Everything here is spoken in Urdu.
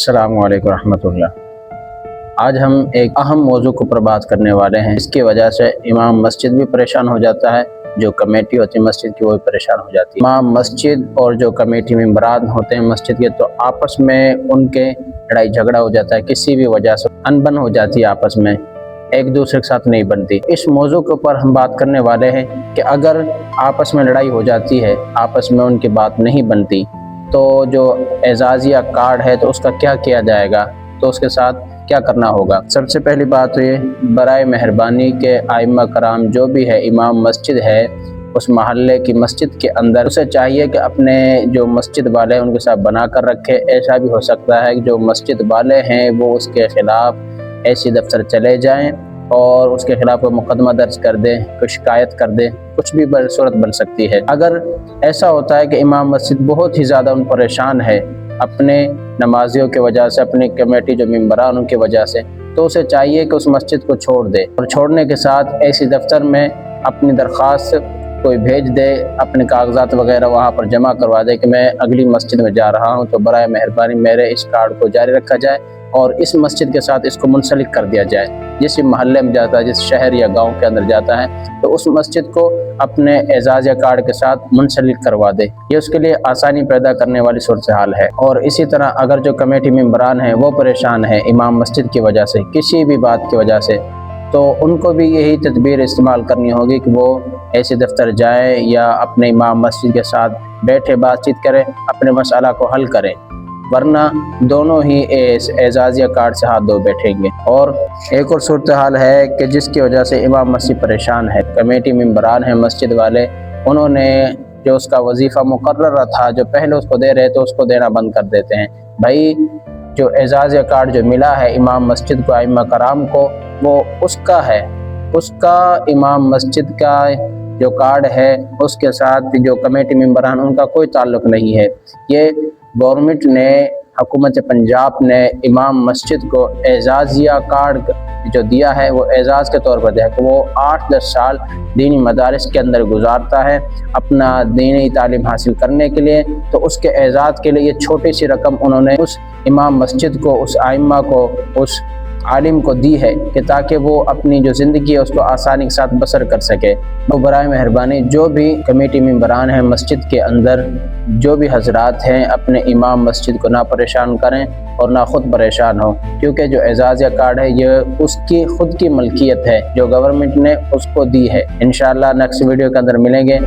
السلام علیکم ورحمۃ اللہ۔ آج ہم ایک اہم موضوع کے اوپر بات کرنے والے ہیں۔ اس کی وجہ سے امام مسجد بھی پریشان ہو جاتا ہے، جو کمیٹی ہوتی ہے مسجد کی وہ بھی پریشان ہو جاتی ہے۔ امام مسجد اور جو کمیٹی ممبران ہوتے ہیں مسجد کے، تو آپس میں ان کے لڑائی جھگڑا ہو جاتا ہے، کسی بھی وجہ سے انبن ہو جاتی ہے، آپس میں ایک دوسرے کے ساتھ نہیں بنتی۔ اس موضوع کے اوپر ہم بات کرنے والے ہیں کہ اگر آپس میں لڑائی ہو جاتی ہے، آپس میں ان کی بات نہیں بنتی، تو جو اعزازیہ کارڈ ہے تو اس کا کیا کیا جائے گا، تو اس کے ساتھ کیا کرنا ہوگا۔ سب سے پہلی بات تو یہ برائے مہربانی کے ائمہ کرام جو بھی ہے، امام مسجد ہے اس محلے کی مسجد کے اندر، اسے چاہیے کہ اپنے جو مسجد والے ہیں ان کے ساتھ بنا کر رکھے۔ ایسا بھی ہو سکتا ہے کہ جو مسجد والے ہیں وہ اس کے خلاف ایسی دفتر چلے جائیں اور اس کے خلاف کوئی مقدمہ درج کر دیں، کوئی شکایت کر دیں، کچھ بھی صورت بن سکتی ہے۔ اگر ایسا ہوتا ہے کہ امام مسجد بہت ہی زیادہ ان پریشان ہے اپنے نمازیوں کی وجہ سے، اپنی کمیٹی جو ممبران ان کی وجہ سے، تو اسے چاہیے کہ اس مسجد کو چھوڑ دے، اور چھوڑنے کے ساتھ ایسی دفتر میں اپنی درخواست کوئی بھیج دے، اپنے کاغذات وغیرہ وہاں پر جمع کروا دے کہ میں اگلی مسجد میں جا رہا ہوں، تو برائے مہربانی میرے اس کارڈ کو جاری رکھا جائے اور اس مسجد کے ساتھ اس کو منسلک کر دیا جائے۔ جس محلے میں جاتا ہے، جس شہر یا گاؤں کے اندر جاتا ہے، تو اس مسجد کو اپنے اعزازیہ کارڈ کے ساتھ منسلک کروا دے۔ یہ اس کے لیے آسانی پیدا کرنے والی صورتحال ہے۔ اور اسی طرح اگر جو کمیٹی ممبران ہیں وہ پریشان ہیں امام مسجد کی وجہ سے، کسی بھی بات کی وجہ سے، تو ان کو بھی یہی تدبیر استعمال کرنی ہوگی کہ وہ ایسے دفتر جائیں یا اپنے امام مسجد کے ساتھ بیٹھے بات چیت کریں، اپنے مسئلہ کو حل کریں، ورنہ دونوں ہی اعزازیہ کارڈ سے ہاتھ دھو بیٹھیں گے۔ اور ایک اور صورتحال ہے کہ جس کی وجہ سے امام مسجد پریشان ہے، کمیٹی ممبران ہیں مسجد والے، انہوں نے جو اس کا وظیفہ مقررہ تھا جو پہلے اس کو دے رہے تھے، اس کو دینا بند کر دیتے ہیں۔ بھائی جو اعزازیہ کارڈ جو ملا ہے امام مسجد کو، ائمہ کرام کو، وہ اس کا ہے، اس کا امام مسجد کا جو کارڈ ہے اس کے ساتھ جو کمیٹی ممبران ان کا کوئی تعلق نہیں ہے۔ یہ گورنمنٹ نے، حکومت پنجاب نے امام مسجد کو اعزازیہ کارڈ جو دیا ہے وہ اعزاز کے طور پر دیا ہے کہ وہ 8-10 سال دینی مدارس کے اندر گزارتا ہے اپنا دینی تعلیم حاصل کرنے کے لیے، تو اس کے اعزاز کے لیے یہ چھوٹی سی رقم انہوں نے اس امام مسجد کو، اس ائمہ کو، اس عالم کو دی ہے کہ تاکہ وہ اپنی جو زندگی ہے اس کو آسانی کے ساتھ بسر کر سکے۔ تو برائے مہربانی جو بھی کمیٹی ممبران ہیں مسجد کے اندر، جو بھی حضرات ہیں، اپنے امام مسجد کو نہ پریشان کریں اور نہ خود پریشان ہوں، کیونکہ جو اعزازیہ کارڈ ہے یہ اس کی خود کی ملکیت ہے جو گورنمنٹ نے اس کو دی ہے۔ انشاءاللہ نیکسٹ ویڈیو کے اندر ملیں گے۔